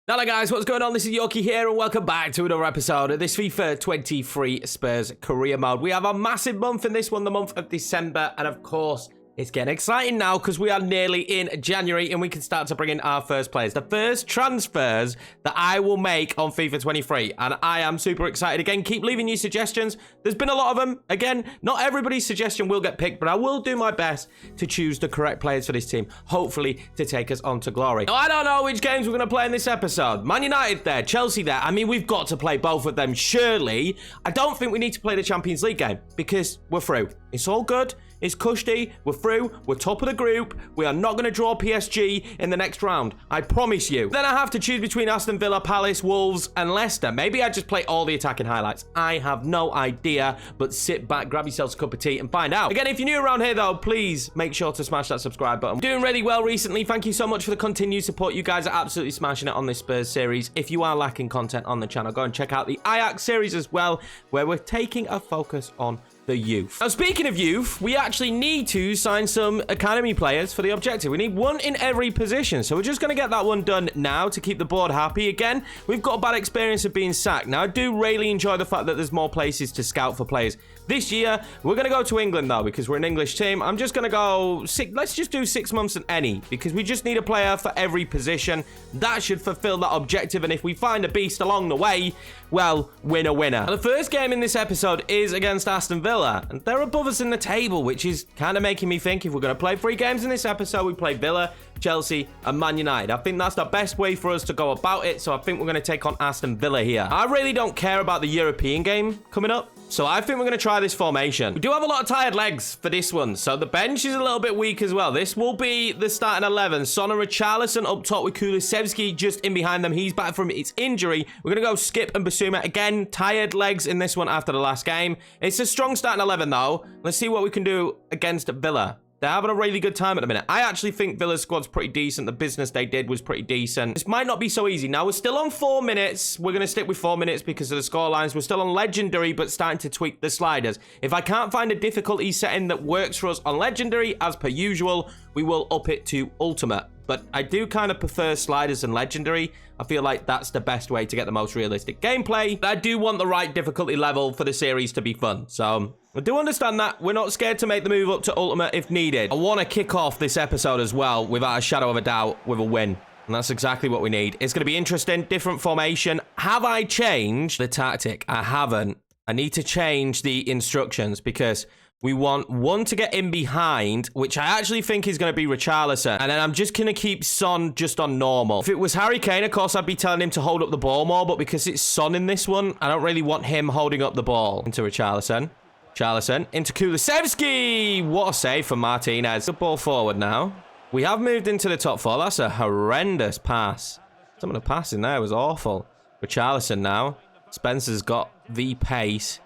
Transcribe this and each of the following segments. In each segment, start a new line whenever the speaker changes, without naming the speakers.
Hello guys, what's going on? This is Yorkie here and welcome back to another episode of this FIFA 23 Spurs career mode. We have a massive month in this one, the month of December, and of course, it's getting exciting now because we are nearly in January and we can start to bring in our first players. The first transfers that I will make on FIFA 23, and I am super excited. Again, keep leaving your suggestions. There's been a lot of them. Again, not everybody's suggestion will get picked, but I will do my best to choose the correct players for this team, hopefully to take us on to glory. Now, I don't know which games we're going to play in this episode. Man United there, Chelsea there. I mean, we've got to play both of them, surely. I don't think we need to play the Champions League game because we're through. It's all good. It's cushy. We're through. We're top of the group. We are not going to draw PSG in the next round. I promise you. Then I have to choose between Aston Villa, Palace, Wolves, and Leicester. Maybe I just play all the attacking highlights. I have no idea, but sit back, grab yourselves a cup of tea, and find out. Again, if you're new around here, though, please make sure to smash that subscribe button. Doing really well recently. Thank you so much for the continued support. You guys are absolutely smashing it on this Spurs series. If you are lacking content on the channel, go and check out the Ajax series as well, where we're taking a focus on the youth. Now, speaking of youth, we actually need to sign some academy players for the objective. We need one in every position. So we're just going to get that one done now to keep the board happy. Again, we've got a bad experience of being sacked. Now, I do really enjoy the fact that there's more places to scout for players. This year, we're going to go to England, though, because we're an English team. I'm just going to go let's just do 6 months in any, because we just need a player for every position. That should fulfill that objective. And if we find a beast along the way, well, winner, winner. Now, the first game in this episode is against Aston Villa, and they're above us in the table, which is kind of making me think if we're going to play 3 games in this episode, we play Villa, Chelsea, and Man United. I think that's the best way for us to go about it, so I think we're going to take on Aston Villa here. I really don't care about the European game coming up, so I think we're going to try this formation. We do have a lot of tired legs for this one, so the bench is a little bit weak as well. This will be the starting 11. Son and Richarlison up top with Kulusevski just in behind them. He's back from his injury. We're going to go Skip and Basuma. Again, tired legs in this one after the last game. It's a strong starting 11, though. Let's see what we can do against Villa. They're having a really good time at the minute. I actually think Villa's squad's pretty decent. The business they did was pretty decent. This might not be so easy. Now, we're still on 4 minutes. We're going to stick with 4 minutes because of the score lines. We're still on Legendary, but starting to tweak the sliders. If I can't find a difficulty setting that works for us on Legendary, as per usual, we will up it to Ultimate. But I do kind of prefer sliders and Legendary. I feel like that's the best way to get the most realistic gameplay. I do want the right difficulty level for the series to be fun. So I do understand that. We're not scared to make the move up to Ultimate if needed. I want to kick off this episode as well, without a shadow of a doubt, with a win. And that's exactly what we need. It's going to be interesting. Different formation. Have I changed the tactic? I haven't. I need to change the instructions because we want one to get in behind, which I actually think is going to be Richarlison. And then I'm just going to keep Son just on normal. If it was Harry Kane, of course, I'd be telling him to hold up the ball more. But because it's Son in this one, I don't really want him holding up the ball. Into Richarlison. Richarlison. Into Kulusevski. What a save from Martinez. Good ball forward now. We have moved into the top 4. That's a horrendous pass. Some of the passing there was awful. Richarlison now. Spencer's got the pace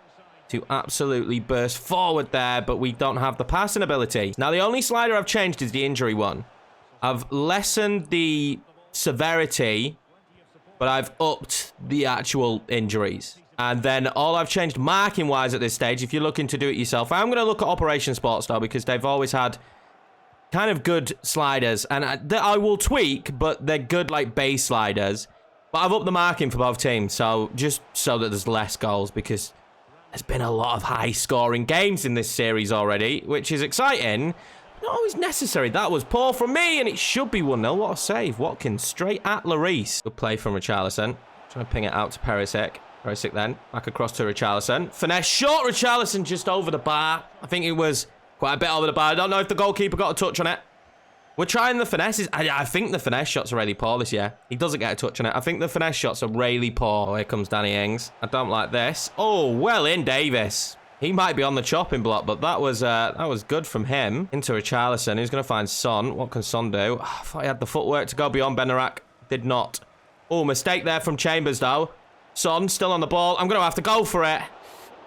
to absolutely burst forward there, but we don't have the passing ability. Now, the only slider I've changed is the injury one. I've lessened the severity, but I've upped the actual injuries. And then all I've changed marking-wise at this stage, if you're looking to do it yourself, I'm going to look at Operation Sports, though, because they've always had kind of good sliders. And I will tweak, but they're good, like, base sliders. But I've upped the marking for both teams, so just so that there's less goals, because there's been a lot of high-scoring games in this series already, which is exciting. Not always necessary. That was poor from me, and it should be 1-0. What a save. Watkins straight at Lloris. Good play from Richarlison. Trying to ping it out to Perisic. Perisic then. Back across to Richarlison. Finesse shot. Richarlison just over the bar. I think it was quite a bit over the bar. I don't know if the goalkeeper got a touch on it. We're trying the finesses. I think the finesse shots are really poor this year. He doesn't get a touch on it. I think the finesse shots are really poor. Oh, here comes Danny Ings. I don't like this. Oh, well in, Davis. He might be on the chopping block, but that was good from him. Into Richarlison. Who's going to find Son? What can Son do? Oh, I thought he had the footwork to go beyond Benarak. Did not. Oh, mistake there from Chambers, though. Son still on the ball. I'm going to have to go for it.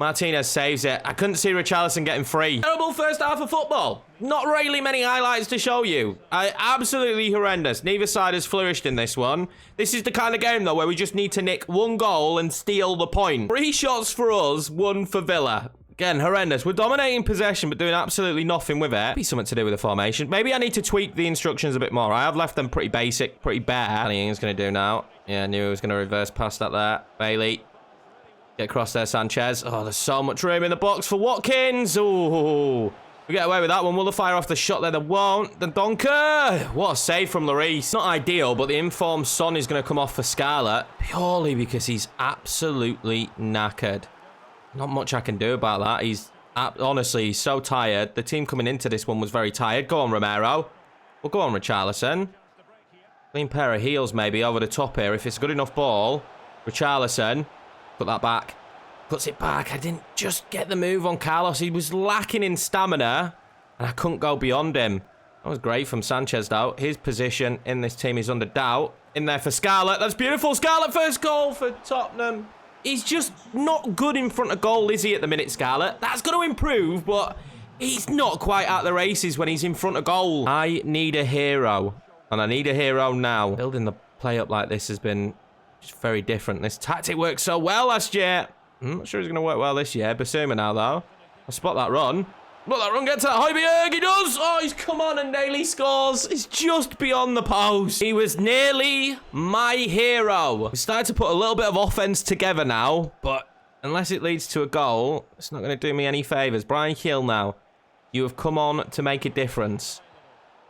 Martinez saves it. I couldn't see Richarlison getting free. Terrible first half of football. Not really many highlights to show you. Absolutely horrendous. Neither side has flourished in this one. This is the kind of game, though, where we just need to nick 1 goal and steal the point. 3 shots for us, 1 for Villa. Again, horrendous. We're dominating possession, but doing absolutely nothing with it. Be something to do with the formation. Maybe I need to tweak the instructions a bit more. I have left them pretty basic, pretty bare. What he's going to do now. Yeah, I knew he was going to reverse past that there. Bailey. Get across there, Sanchez. Oh, there's so much room in the box for Watkins. Oh, we get away with that one. Will they fire off the shot there? They won't. The Donker. What a save from Lloris. Not ideal, but the informed Son is going to come off for Scarlett purely because he's absolutely knackered. Not much I can do about that. He's honestly, he's so tired. The team coming into this one was very tired. Go on, Romero. We'll go on, Richarlison. Clean pair of heels maybe over the top here. If it's a good enough ball. Richarlison. Put that back. Puts it back. I didn't just get the move on Carlos. He was lacking in stamina. And I couldn't go beyond him. That was great from Sanchez, though. His position in this team is under doubt. In there for Scarlett. That's beautiful. Scarlett, first goal for Tottenham. He's just not good in front of goal, is he, at the minute, Scarlett? That's going to improve, but he's not quite at the races when he's in front of goal. I need a hero. And I need a hero now. Building the play up like this has been just very different. This tactic worked so well last year. I'm not sure it's going to work well this year. Basuma now, though. I'll spot that run. Look, that run gets to Højbjerg. He does. Oh, he's come on and nearly scores. It's just beyond the post. He was nearly my hero. We started to put a little bit of offense together now, but unless it leads to a goal, it's not going to do me any favors. Brian Hill now. You have come on to make a difference.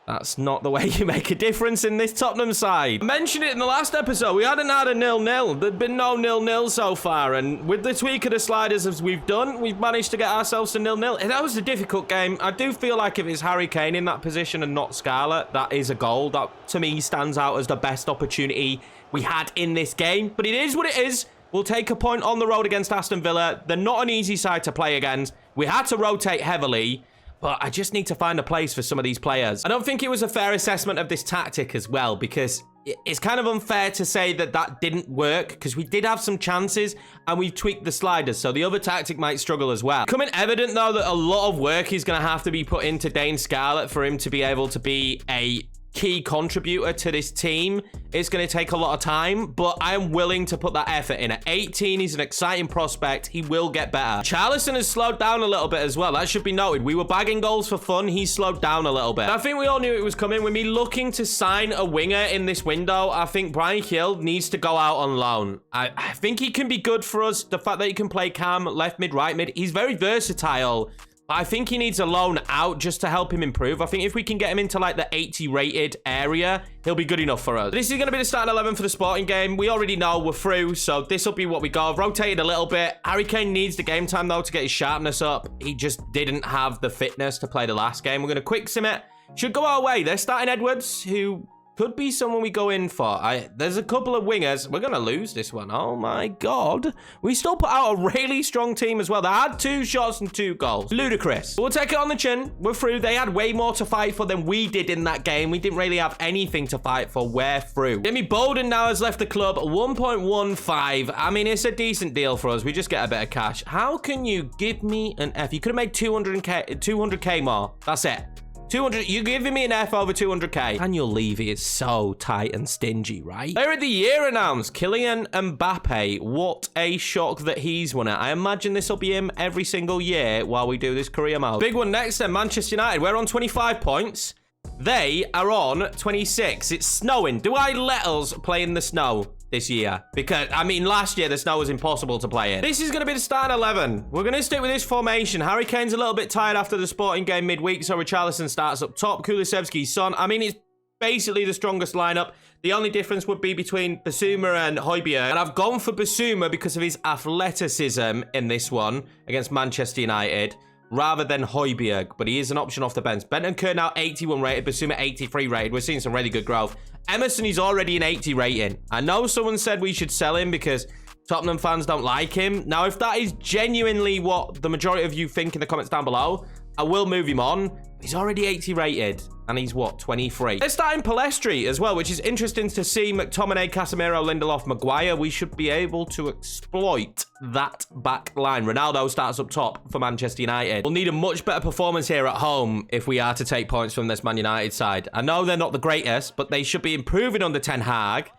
That's not the way you make a difference in this Tottenham side. I mentioned it in the last episode. We hadn't had a 0-0. There'd been no 0-0 so far. And with the tweak of the sliders as we've done, we've managed to get ourselves to 0-0. That was a difficult game. I do feel like if it's Harry Kane in that position and not Scarlett, that is a goal. That, to me, stands out as the best opportunity we had in this game. But it is what it is. We'll take a point on the road against Aston Villa. They're not an easy side to play against. We had to rotate heavily. But I just need to find a place for some of these players. I don't think it was a fair assessment of this tactic as well, because it's kind of unfair to say that that didn't work, because we did have some chances and we've tweaked the sliders, so the other tactic might struggle as well. Becoming evident, though, that a lot of work is going to have to be put into Dane Scarlett for him to be able to be a key contributor to this team. It's going to take a lot of time, but I am willing to put that effort in. At 18, he's an exciting prospect. He will get better. Richarlison has slowed down a little bit as well. That should be noted. We were bagging goals for fun. He slowed down a little bit. I think we all knew it was coming. With me looking to sign a winger in this window, I think Brian Hill needs to go out on loan. I think he can be good for us. The fact that he can play cam, left mid, right mid, he's very versatile. I think he needs a loan out just to help him improve. I think if we can get him into like the 80 rated area, he'll be good enough for us. This is going to be the starting 11 for the Sporting game. We already know we're through, so this will be what we go. I've rotated a little bit. Harry Kane needs the game time, though, to get his sharpness up. He just didn't have the fitness to play the last game. We're going to quick sim it. Should go our way. They're starting Edwards, who could be someone we go in for. There's a couple of wingers. We're going to lose this one. Oh, my God. We still put out a really strong team as well. They had 2 shots and 2 goals. Ludicrous. We'll take it on the chin. We're through. They had way more to fight for than we did in that game. We didn't really have anything to fight for. We're through. Jimmy Bolden now has left the club. 1.15. I mean, it's a decent deal for us. We just get a bit of cash. How can you give me an F? You could have made 200k more. That's it. 200, you're giving me an F over 200k. Daniel Levy is so tight and stingy, right? Player of the year announced. Kylian Mbappe. What a shock that he's won it. I imagine this will be him every single year while we do this career mode. Big one next then, Manchester United. We're on 25 points. They are on 26. It's snowing. Do I let us play in the snow this year? Because, I mean, last year the snow was impossible to play in. This is going to be the starting 11. We're going to stick with this formation. Harry Kane's a little bit tired after the Sporting game midweek, so Richarlison starts up top. Kulusevski's Son. I mean, it's basically the strongest lineup. The only difference would be between Basuma and Højbjerg. And I've gone for Basuma because of his athleticism in this one against Manchester United, rather than Højbjerg, but he is an option off the bench. Bentancur now 81 rated, Basuma 83 rated. We're seeing some really good growth. Emerson is already an 80 rating. I know someone said we should sell him because Tottenham fans don't like him. Now, if that is genuinely what the majority of you think in the comments down below, I will move him on. He's already 80 rated, and he's, what, 23? They're starting Palestri as well, which is interesting to see. McTominay, Casemiro, Lindelof, Maguire. We should be able to exploit that back line. Ronaldo starts up top for Manchester United. We'll need a much better performance here at home if we are to take points from this Man United side. I know they're not the greatest, but they should be improving under Ten Hag,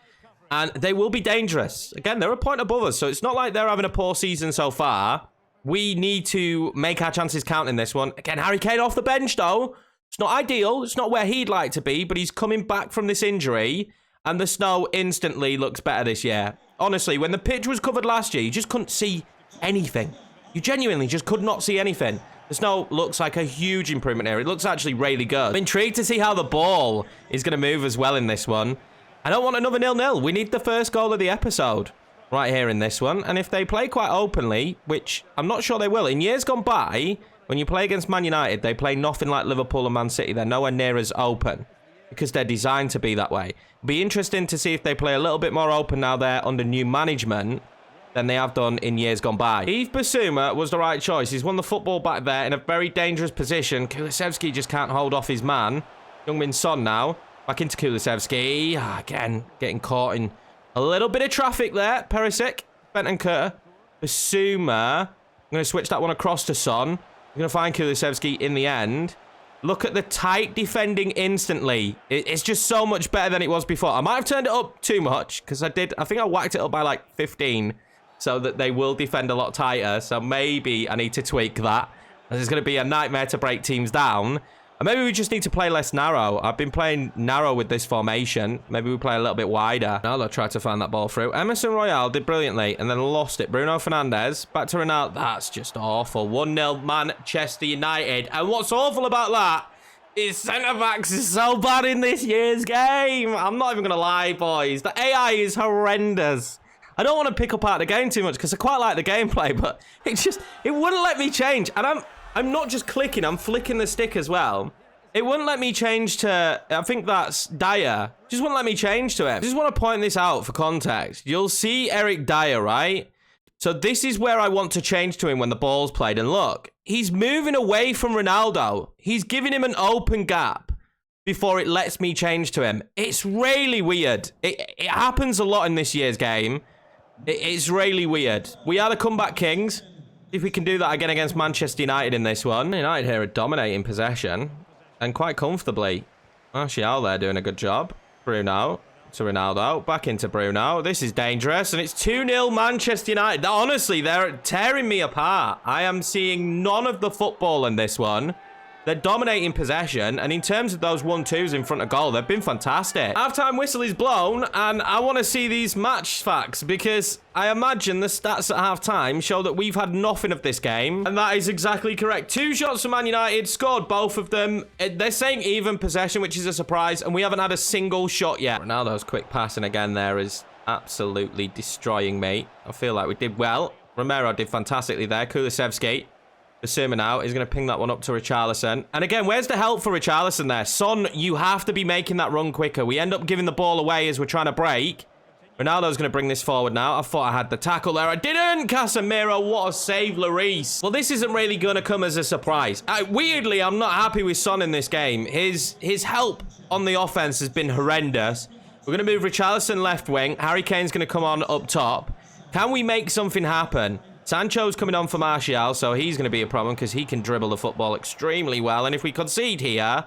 and they will be dangerous. Again, they're a point above us, so it's not like they're having a poor season so far. We need to make our chances count in this one. Again, Harry Kane off the bench, though. It's not ideal. It's not where he'd like to be, but he's coming back from this injury, and the snow instantly looks better this year. Honestly, when the pitch was covered last year, you just couldn't see anything. You genuinely just could not see anything. The snow looks like a huge improvement here. It looks actually really good. I'm intrigued to see how the ball is going to move as well in this one. I don't want another 0-0. We need the first goal of the episode right here in this one. And if they play quite openly, which I'm not sure they will. In years gone by, when you play against Man United, they play nothing like Liverpool and Man City. They're nowhere near as open because they're designed to be that way. It'll be interesting to see if they play a little bit more open now they're under new management than they have done in years gone by. Yves Bissouma was the right choice. He's won the football back there in a very dangerous position. Kulusevski just can't hold off his man. Young-min Son now. Back into Kulusevski. Again, getting caught in a little bit of traffic there. Perisic, Bentancur, Bissouma. I'm going to switch that one across to Son. I'm going to find Kulusevski in the end. Look at the tight defending instantly. It's just so much better than it was before. I might have turned it up too much because I think I whacked it up by like 15 so that they will defend a lot tighter. So maybe I need to tweak that. It's going to be a nightmare to break teams down. And maybe we just need to play less narrow. I've been playing narrow with this formation. Maybe we play a little bit wider. Ronaldo tried to find that ball through. Emerson Royale did brilliantly and then lost it. Bruno Fernandes. Back to Ronaldo. That's just awful. 1-0 Manchester United. And what's awful about that is centre-backs is so bad in this year's game. I'm not even going to lie, boys. The AI is horrendous. I don't want to pick apart the game too much because I quite like the gameplay, but it wouldn't let me change. And I'm not just clicking, I'm flicking the stick as well. It wouldn't let me change to, I think that's Dyer. Just wouldn't let me change to him. I just want to point this out for context. You'll see Eric Dyer, right? So this is where I want to change to him when the ball's played. And look, he's moving away from Ronaldo. He's giving him an open gap before it lets me change to him. It's really weird. It happens a lot in this year's game. It's really weird. We are the comeback kings. If we can do that again against Manchester United in this one. United here are dominating possession. And quite comfortably. Martial there doing a good job. Bruno to Ronaldo. Back into Bruno. This is dangerous. And it's 2-0 Manchester United. Honestly, they're tearing me apart. I am seeing none of the football in this one. They're dominating possession, and in terms of those 1-2s in front of goal, they've been fantastic. Half-time whistle is blown, and I want to see these match facts, because I imagine the stats at half-time show that we've had nothing of this game, and that is exactly correct. 2 shots for Man United, scored both of them. They're saying even possession, which is a surprise, and we haven't had a single shot yet. Ronaldo's quick passing again there is absolutely destroying me. I feel like we did well. Romero did fantastically there. Kulusevski. Bissouma now is going to ping that one up to Richarlison. And again, where's the help for Richarlison there? Son, you have to be making that run quicker. We end up giving the ball away as we're trying to break. Ronaldo's going to bring this forward now. I thought I had the tackle there. I didn't! Casemiro, what a save, Lloris. Well, this isn't really going to come as a surprise. Weirdly, I'm not happy with Son in this game. His help on the offense has been horrendous. We're going to move Richarlison left wing. Harry Kane's going to come on up top. Can we make something happen? Sancho's coming on for Martial, so he's going to be a problem because he can dribble the football extremely well. And if we concede here,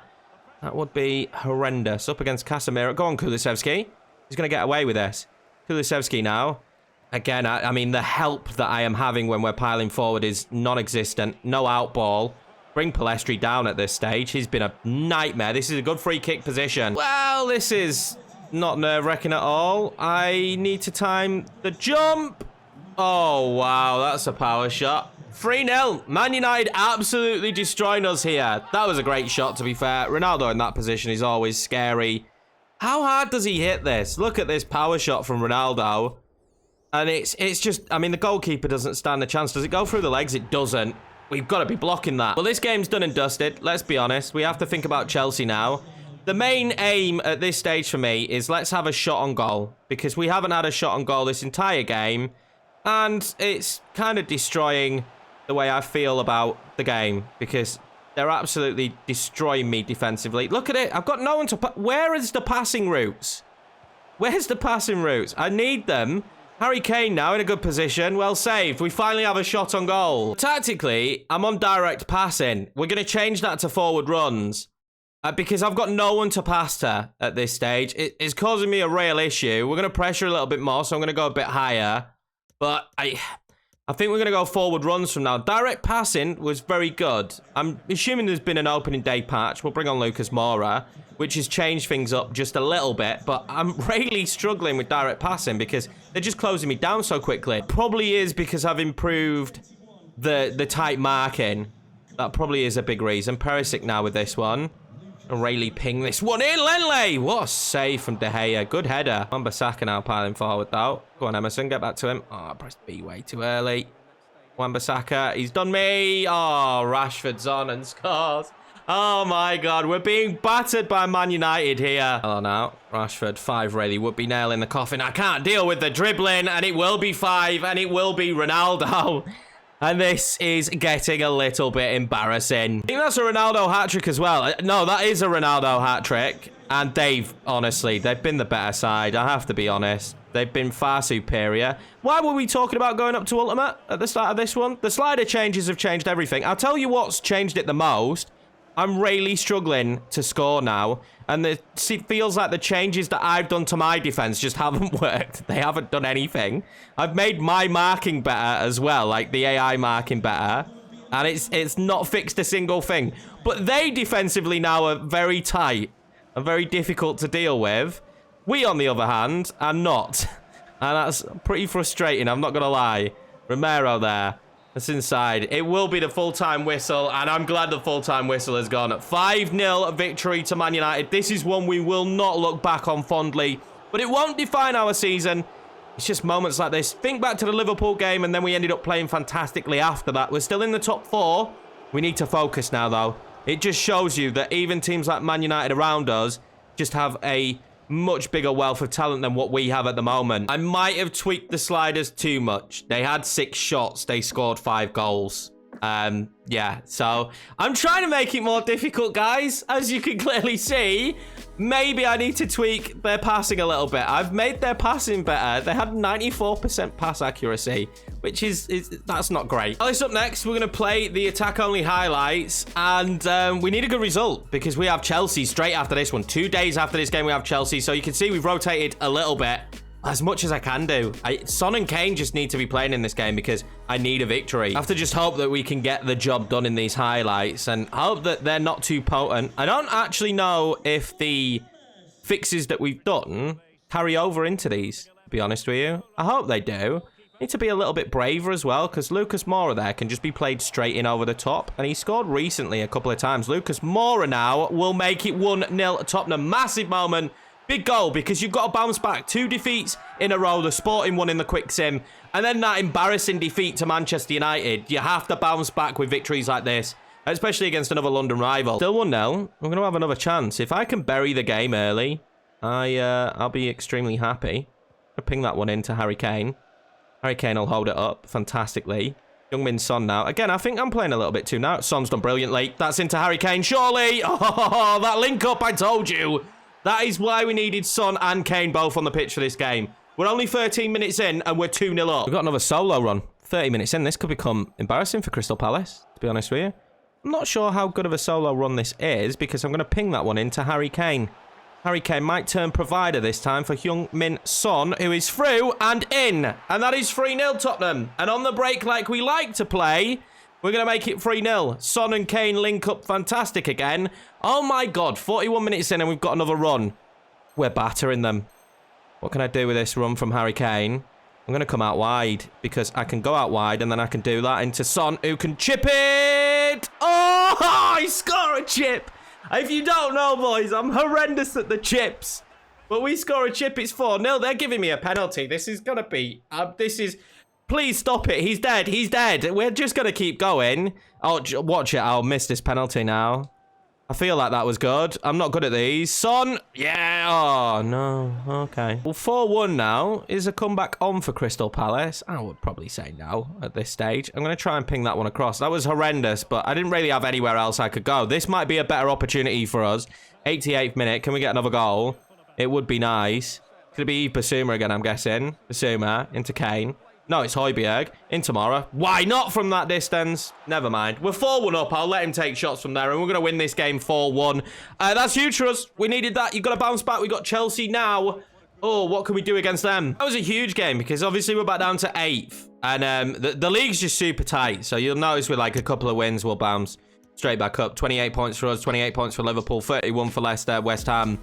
that would be horrendous. Up against Casemiro. Go on, Kulusevski. He's going to get away with this. Kulusevski now. Again, I mean, the help that I am having when we're piling forward is non-existent. No out ball. Bring Palestri down at this stage. He's been a nightmare. This is a good free kick position. Well, this is not nerve-wracking at all. I need to time the jump. Oh, wow, that's a power shot. 3-0. Man United absolutely destroying us here. That was a great shot, to be fair. Ronaldo in that position is always scary. How hard does he hit this? Look at this power shot from Ronaldo. And it's just, I mean, the goalkeeper doesn't stand a chance. Does it go through the legs? It doesn't. We've got to be blocking that. Well, this game's done and dusted. Let's be honest. We have to think about Chelsea now. The main aim at this stage for me is let's have a shot on goal. Because we haven't had a shot on goal this entire game. And it's kind of destroying the way I feel about the game because they're absolutely destroying me defensively. Look at it. I've got no one to... Where is the passing routes? Where's the passing routes? I need them. Harry Kane now in a good position. Well saved. We finally have a shot on goal. Tactically, I'm on direct passing. We're going to change that to forward runs because I've got no one to pass to at this stage. It's causing me a real issue. We're going to pressure a little bit more, so I'm going to go a bit higher. But I I think we're going to go forward runs from now. Direct passing was very good. I'm assuming there's been an opening day patch. We'll bring on Lucas Moura, which has changed things up just a little bit. But I'm really struggling with direct passing because they're just closing me down so quickly. Probably is because I've improved the tight marking. That probably is a big reason. Perisic now with this one. And Rayleigh ping this one in. Lenley! What a save from De Gea. Good header. Wan-Bissaka now piling forward, though. Go on, Emerson. Get back to him. Oh, I pressed B way too early. Wan-Bissaka. He's done me. Oh, Rashford's on and scores. Oh, my God. We're being battered by Man United here. Hello now. Rashford, 5 Rayleigh would be nailing the coffin. I can't deal with the dribbling, and it will be 5, and it will be Ronaldo. And this is getting a little bit embarrassing. I think that's a Ronaldo hat-trick as well. No, that is a Ronaldo hat-trick. And honestly, they've been the better side. I have to be honest. They've been far superior. Why were we talking about going up to Ultimate at the start of this one? The slider changes have changed everything. I'll tell you what's changed it the most. I'm really struggling to score now. And it feels like the changes that I've done to my defense just haven't worked. They haven't done anything. I've made my marking better as well, like the AI marking better. And it's not fixed a single thing. But they defensively now are very tight and very difficult to deal with. We, on the other hand, are not. And that's pretty frustrating, I'm not going to lie. Romero there. That's inside. It will be the full-time whistle, and I'm glad the full-time whistle has gone. 5-0 victory to Man United. This is one we will not look back on fondly, but it won't define our season. It's just moments like this. Think back to the Liverpool game, and then we ended up playing fantastically after that. We're still in the top 4. We need to focus now, though. It just shows you that even teams like Man United around us just have a much bigger wealth of talent than what we have at the moment. I might have tweaked the sliders too much. They had 6 shots. They scored 5 goals. Yeah, so I'm trying to make it more difficult, guys. As you can clearly see, maybe I need to tweak their passing a little bit. I've made their passing better. They had 94% pass accuracy, which is that's not great. Well, up next, we're going to play the attack-only highlights, and we need a good result because we have Chelsea straight after this one. 2 days after this game, we have Chelsea, so you can see we've rotated a little bit. As much as I can do. Son and Kane just need to be playing in this game because I need a victory. I have to just hope that we can get the job done in these highlights and hope that they're not too potent. I don't actually know if the fixes that we've done carry over into these, to be honest with you. I hope they do. Need to be a little bit braver as well because Lucas Moura there can just be played straight in over the top. And he scored recently a couple of times. Lucas Moura now will make it 1-0 Tottenham. Massive moment. Big goal because you've got to bounce back. 2 defeats in a row. The Sporting one in the quick sim. And then that embarrassing defeat to Manchester United. You have to bounce back with victories like this. Especially against another London rival. Still 1-0. We're going to have another chance. If I can bury the game early, I'll be extremely happy. I'll ping that one into Harry Kane. Harry Kane will hold it up fantastically. Youngmin Son now. Again, I think I'm playing a little bit too now. Son's done brilliantly. That's into Harry Kane. Surely. Oh, that link up, I told you. That is why we needed Son and Kane both on the pitch for this game. We're only 13 minutes in and we're 2-0 up. We've got another solo run. 30 minutes in. This could become embarrassing for Crystal Palace, to be honest with you. I'm not sure how good of a solo run this is because I'm going to ping that one into Harry Kane. Harry Kane might turn provider this time for Heung-min Son, who is through and in. And that is 3-0 Tottenham. And on the break like we like to play, we're going to make it 3-0. Son and Kane link up fantastic again. Oh my God, 41 minutes in and we've got another run. We're battering them. What can I do with this run from Harry Kane? I'm going to come out wide because I can go out wide and then I can do that into Son, who can chip it. Oh, I score a chip. If you don't know, boys, I'm horrendous at the chips. But we score a chip, it's 4-0. They're giving me a penalty. This is going to be... Please stop it. He's dead. He's dead. We're just going to keep going. Oh, watch it. I'll miss this penalty now. I feel like that was good. I'm not good at these. Son. Yeah. Oh, no. Okay. Well, 4-1 now. Is a comeback on for Crystal Palace? I would probably say no at this stage. I'm going to try and ping that one across. That was horrendous, but I didn't really have anywhere else I could go. This might be a better opportunity for us. 88th minute. Can we get another goal? It would be nice. Could it be Basuma again, I'm guessing? Basuma into Kane. No, it's Højbjerg. Into Moura. Why not from that distance? Never mind. We're 4-1 up. I'll let him take shots from there, and we're going to win this game 4-1. That's huge for us. We needed that. You've got to bounce back. We've got Chelsea now Oh, what can we do against them? That was a huge game because obviously we're back down to 8th. And the league's just super tight. So you'll notice with like a couple of wins, we'll bounce straight back up. 28 points for us, 28 points for Liverpool, 31 for Leicester, West Ham,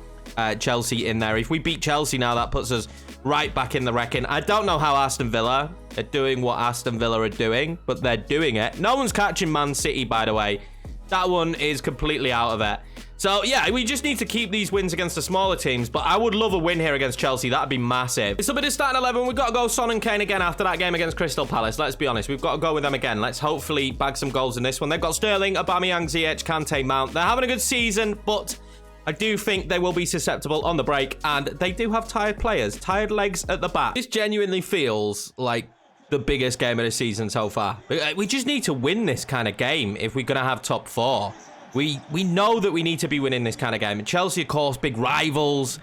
Chelsea in there. If we beat Chelsea now, that puts us right back in the wrecking. I don't know how Aston Villa are doing what Aston Villa are doing, but they're doing it. No one's catching Man City, by the way. That one is completely out of it. So, yeah, we just need to keep these wins against the smaller teams, but I would love a win here against Chelsea. That'd be massive. It's a bit of starting 11. We've got to go Son and Kane again after that game against Crystal Palace. Let's be honest. We've got to go with them again. Let's hopefully bag some goals in this one. They've got Sterling, Aubameyang, Ziyech, Kante, Mount. They're having a good season, but I do think they will be susceptible on the break, and they do have tired players, tired legs at the back. This genuinely feels like the biggest game of the season so far. We just need to win this kind of game if we're going to have top 4. We know that we need to be winning this kind of game. And Chelsea, of course, big rivals.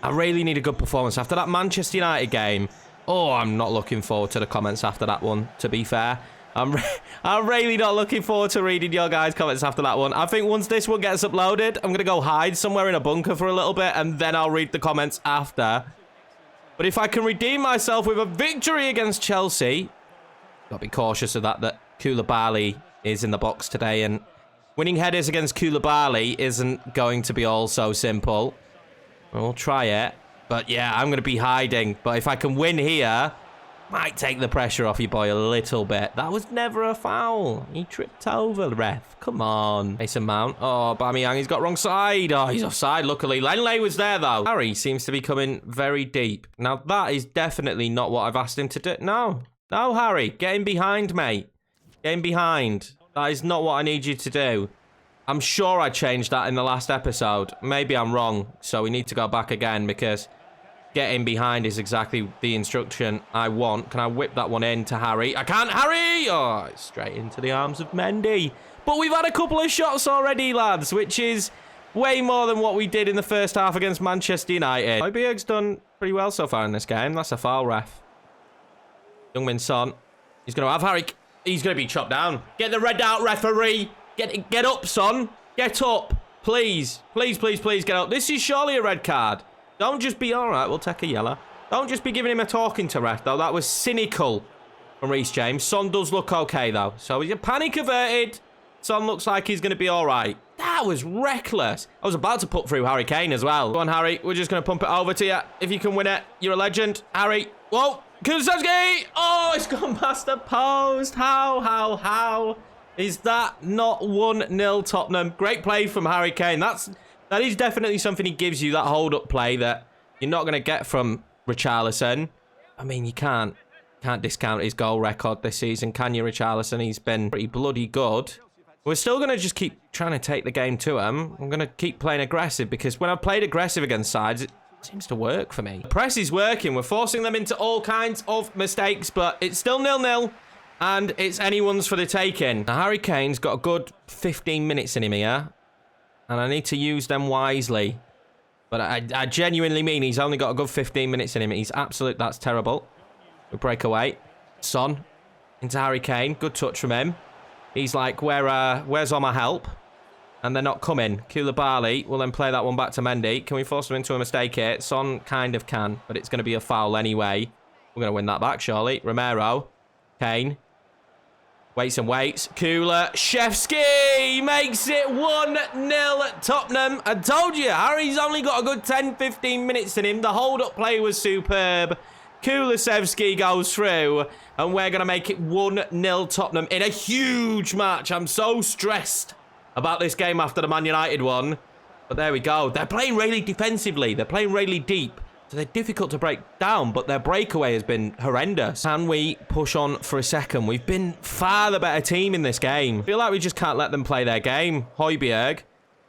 I really need a good performance after that Manchester United game. Oh, I'm not looking forward to the comments after that one, to be fair. I'm really not looking forward to reading your guys' comments after that one. I think once this one gets uploaded, I'm going to go hide somewhere in a bunker for a little bit, and then I'll read the comments after. But if I can redeem myself with a victory against Chelsea, got to be cautious of that Koulibaly is in the box today, and winning headers against Koulibaly isn't going to be all so simple. We'll try it. But yeah, I'm going to be hiding. But if I can win here, might take the pressure off your boy a little bit. That was never a foul. He tripped over the ref. Come on. Mason Mount. Oh, Aubameyang, he's got wrong side. Oh, he's offside, luckily. Lenley was there, though. Harry seems to be coming very deep. Now, that is definitely not what I've asked him to do. No. No, Harry. Get in behind, mate. Get in behind. That is not what I need you to do. I'm sure I changed that in the last episode. Maybe I'm wrong, so we need to go back again because getting behind is exactly the instruction I want. Can I whip that one in to Harry? I can't, Harry! Oh, it's straight into the arms of Mendy. But we've had a couple of shots already, lads, which is way more than what we did in the first half against Manchester United. Højbjerg's done pretty well so far in this game. That's a foul, ref. Youngmin Son. He's going to have Harry... He's going to be chopped down. Get the red out, referee. Get up, Son. Get up. Please. Please, please, please get up. This is surely a red card. Don't just be... All right, we'll take a yellow. Don't just be giving him a talking to ref, though. That was cynical from Reece James. Son does look okay, though. So he's panic averted. Son looks like he's going to be all right. That was reckless. I was about to put through Harry Kane as well. Go on, Harry. We're just going to pump it over to you. If you can win it, you're a legend. Harry. Whoa. Kulusevski! Oh, it's gone past the post. How? Is that not 1-0 Tottenham? Great play from Harry Kane. That is definitely something he gives you, that hold-up play that you're not going to get from Richarlison. I mean, you can't discount his goal record this season, can you, Richarlison? He's been pretty bloody good. We're still going to just keep trying to take the game to him. I'm going to keep playing aggressive because when I've played aggressive against sides, it seems to work for me. The press is working. We're forcing them into all kinds of mistakes, but it's still 0-0, and it's anyone's for the taking. Now, Harry Kane's got a good 15 minutes in him here, and I need to use them wisely. But I genuinely mean he's only got a good 15 minutes in him. He's absolute. That's terrible. We break away. Son into Harry Kane. Good touch from him. He's like, where's all my help? And they're not coming. Koulibaly will then play that one back to Mendy. Can we force him into a mistake here? Son kind of can, but it's going to be a foul anyway. We're going to win that back, surely. Romero. Kane. Waits and waits. Kulusevski makes it 1-0 Tottenham. I told you, Harry's only got a good 10-15 minutes in him. The hold-up play was superb. Kulusevski goes through, and we're going to make it 1-0 Tottenham in a huge match. I'm so stressed about this game after the Man United one. But there we go. They're playing really defensively. They're playing really deep. So they're difficult to break down, but their breakaway has been horrendous. Can we push on for a second? We've been far the better team in this game. I feel like we just can't let them play their game. Højbjerg.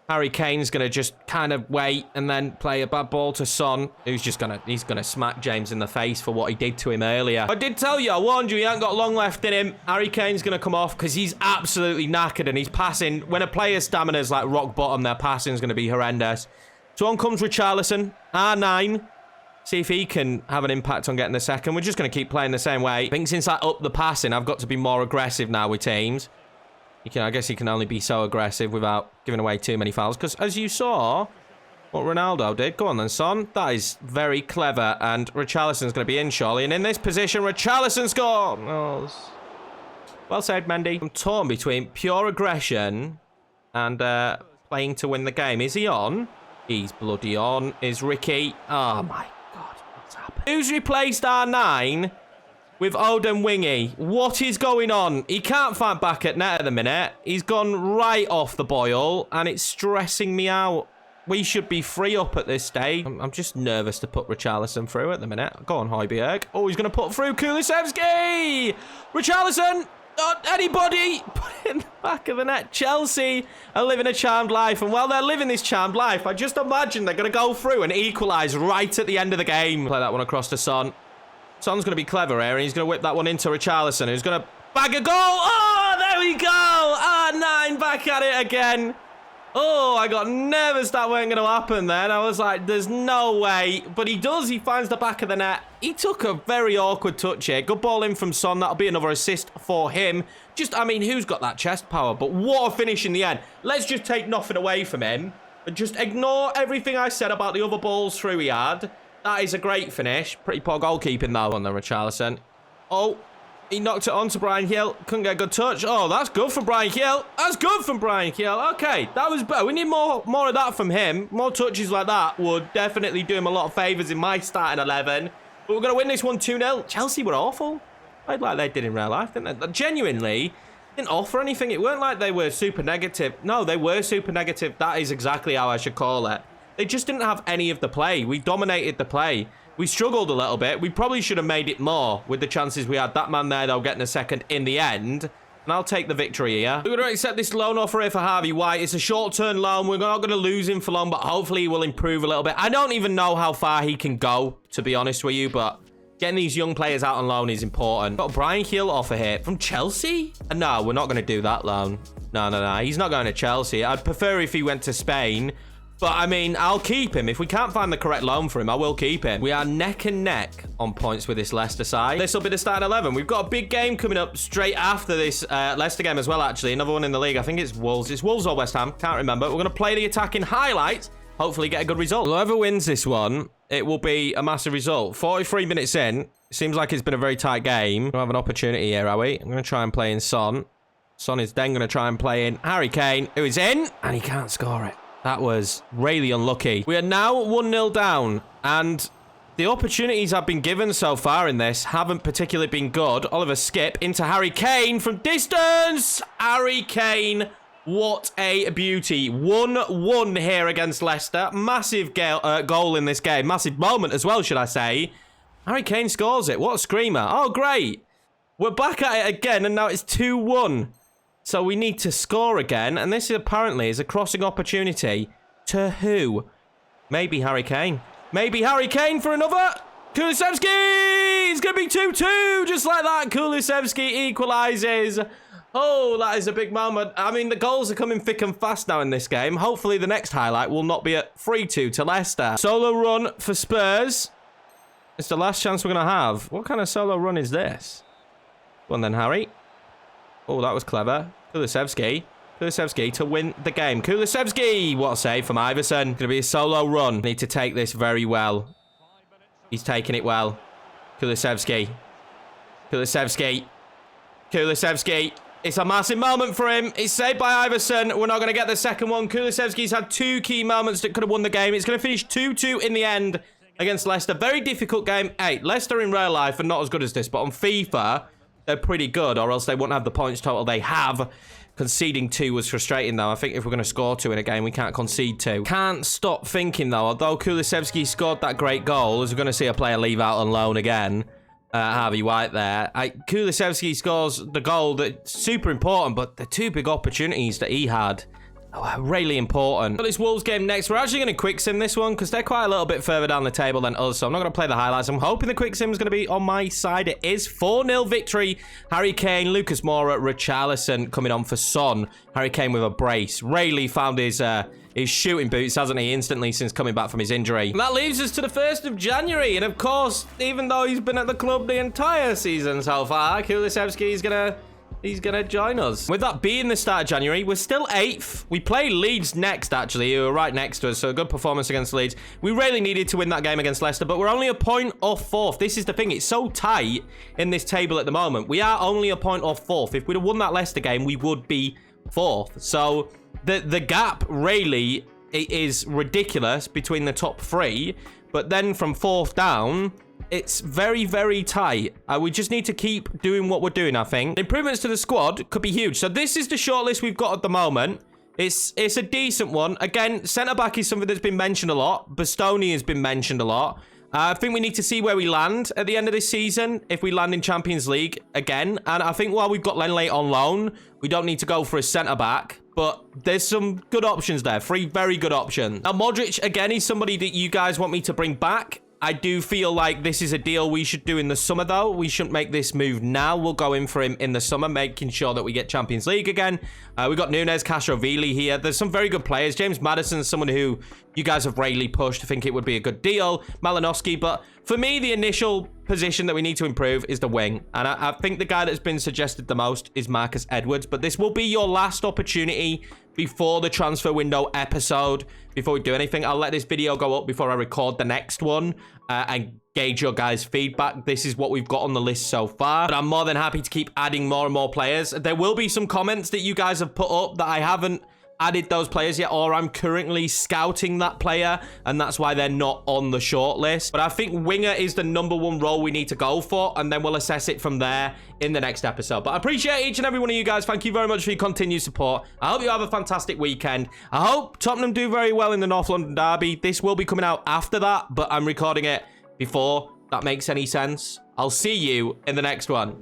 Harry Kane's going to just kind of wait and then play a bad ball to Son, who's just going to smack James in the face for what he did to him earlier. I did tell you, I warned you, he ain't got long left in him. Harry Kane's going to come off because he's absolutely knackered and he's passing. When a player's stamina's like rock bottom, their passing's going to be horrendous. So on comes Richarlison, R9. See if he can have an impact on getting the second. We're just going to keep playing the same way. I think since I upped the passing, I've got to be more aggressive now with teams. I guess you can only be so aggressive without giving away too many fouls. Because as you saw, what Ronaldo did. Go on then, Son. That is very clever. And Richarlison's going to be in, surely. And in this position, Richarlison score. Oh, well saved, Mendy. I'm torn between pure aggression and playing to win the game. Is he on? He's bloody on. Is Ricky? Oh, my God. What's happened? Who's replaced R9 with Odin Wingy? What is going on? He can't fight back at net at the minute. He's gone right off the boil, and it's stressing me out. We should be free up at this stage. I'm just nervous to put Richarlison through at the minute. Go on, Højbjerg. Oh, he's going to put through Kulusevski. Richarlison. Not anybody. Put it in the back of the net. Chelsea are living a charmed life. And while they're living this charmed life, I just imagine they're going to go through and equalise right at the end of the game. Play that one across to Son. Son's going to be clever here, and he's going to whip that one into Richarlison, who's going to bag a goal. Oh, there we go. R9 back at it again. Oh, I got nervous that weren't going to happen then. I was like, there's no way. But he does. He finds the back of the net. He took a very awkward touch here. Good ball in from Son. That'll be another assist for him. Just, I mean, who's got that chest power? But what a finish in the end. Let's just take nothing away from him. But just ignore everything I said about the other balls through he had. That is a great finish. Pretty poor goalkeeping, though, on the Richarlison. Oh. He knocked it on to Brian Hill. Couldn't get a good touch. Oh, that's good from Brian Hill. That's good from Brian Hill. Okay, that was better. We need more of that from him. More touches like that would definitely do him a lot of favours in my starting 11. But we're going to win this one 2-0. Chelsea were awful. Played like they did in real life, didn't they? Genuinely, didn't offer anything. It weren't like they were super negative. No, they were super negative. That is exactly how I should call it. They just didn't have any of the play. We dominated the play. We struggled a little bit. We probably should have made it more with the chances we had. That man there, though, getting a second in the end. And I'll take the victory here. We're going to accept this loan offer here for Harvey White. It's a short-term loan. We're not going to lose him for long, but hopefully he will improve a little bit. I don't even know how far he can go, to be honest with you, but getting these young players out on loan is important. Got a Brian Hill offer here from Chelsea? No, we're not going to do that loan. No. He's not going to Chelsea. I'd prefer if he went to Spain. But, I mean, I'll keep him. If we can't find the correct loan for him, I will keep him. We are neck and neck on points with this Leicester side. This will be the starting 11. We've got a big game coming up straight after this Leicester game as well, actually. Another one in the league. I think it's Wolves. It's Wolves or West Ham. Can't remember. We're going to play the attacking highlights. Hopefully get a good result. Whoever wins this one, it will be a massive result. 43 minutes in. Seems like it's been a very tight game. We have an opportunity here, are we? I'm going to try and play in Son. Son is then going to try and play in Harry Kane, who is in, and he can't score it. That was really unlucky. We are now 1-0 down, and the opportunities I've been given so far in this haven't particularly been good. Oliver Skip into Harry Kane from distance. Harry Kane, what a beauty. 1-1 here against Leicester. Massive goal in this game. Massive moment as well, should I say. Harry Kane scores it. What a screamer. Oh, great. We're back at it again, and now it's 2-1. So we need to score again, and this apparently is a crossing opportunity to who? Maybe Harry Kane. Maybe Harry Kane for another. Kulusevski! It's going to be 2-2, just like that. Kulusevski equalises. Oh, that is a big moment. I mean, the goals are coming thick and fast now in this game. Hopefully the next highlight will not be at 3-2 to Leicester. Solo run for Spurs. It's the last chance we're going to have. What kind of solo run is this? Go on then, Harry. Oh, that was clever. Kulusevski. Kulusevski to win the game. Kulusevski! What a save from Iverson. Going to be a solo run. Need to take this very well. He's taking it well. Kulusevski. Kulusevski. Kulusevski. It's a massive moment for him. It's saved by Iverson. We're not going to get the second one. Kulusevski's had two key moments that could have won the game. It's going to finish 2-2 in the end against Leicester. Very difficult game. Hey, Leicester in real life are not as good as this, but on FIFA, they're pretty good, or else they wouldn't have the points total they have. Conceding 2 was frustrating, though. I think if we're going to score 2 in a game, we can't concede 2. Can't stop thinking, though, although Kulusevski scored that great goal, as we're going to see a player leave out on loan again. Harvey White there. Kulusevski scores the goal that's super important, but the 2 big opportunities that he had are really important. Got this Wolves game next. We're actually going to quick sim this one because they're quite a little bit further down the table than us, so I'm not going to play the highlights. I'm hoping the quick sim is going to be on my side. It is 4-0 victory. Harry Kane, Lucas Moura, Richarlison coming on for Son. Harry Kane with a brace. Really found his shooting boots, hasn't he, instantly since coming back from his injury. And that leaves us to the 1st of January. And of course, even though he's been at the club the entire season so far, Kulusevski is going to he's going to join us. With that being the start of January, we're still 8th. We play Leeds next, actually, who are right next to us, so a good performance against Leeds. We really needed to win that game against Leicester, but we're only a point off 4th. This is the thing. It's so tight in this table at the moment. We are only a point off 4th. If we'd have won that Leicester game, we would be 4th. So the gap really is ridiculous between the top 3, but then from 4th down, it's very, very tight. We just need to keep doing what we're doing, I think. Improvements to the squad could be huge. So this is the shortlist we've got at the moment. It's a decent one. Again, centre-back is something that's been mentioned a lot. Bastoni has been mentioned a lot. I think we need to see where we land at the end of this season, if we land in Champions League again. And I think while we've got Lenley on loan, we don't need to go for a centre-back. But there's some good options there. 3 very good options. Now, Modric, again, is somebody that you guys want me to bring back. I do feel like this is a deal we should do in the summer, though. We shouldn't make this move now. We'll go in for him in the summer, making sure that we get Champions League again. We've got Nunes, Castrovili here. There's some very good players. James Maddison, someone who you guys have really pushed. I think it would be a good deal. Malinowski, but for me, the initial position that we need to improve is the wing. And I think the guy that's been suggested the most is Marcus Edwards. But this will be your last opportunity before the transfer window episode. Before we do anything, I'll let this video go up before I record the next one and gauge your guys' feedback. This is what we've got on the list so far, but I'm more than happy to keep adding more and more players. There will be some comments that you guys have put up that I haven't added those players yet, or I'm currently scouting that player, and that's why they're not on the short list. But I think winger is the #1 role we need to go for, and then we'll assess it from there in the next episode. But I appreciate each and every one of you guys. Thank you very much for your continued support. I hope you have a fantastic weekend. I hope Tottenham do very well in the North London derby. This will be coming out after that, but I'm recording it before that makes any sense. I'll see you in the next one.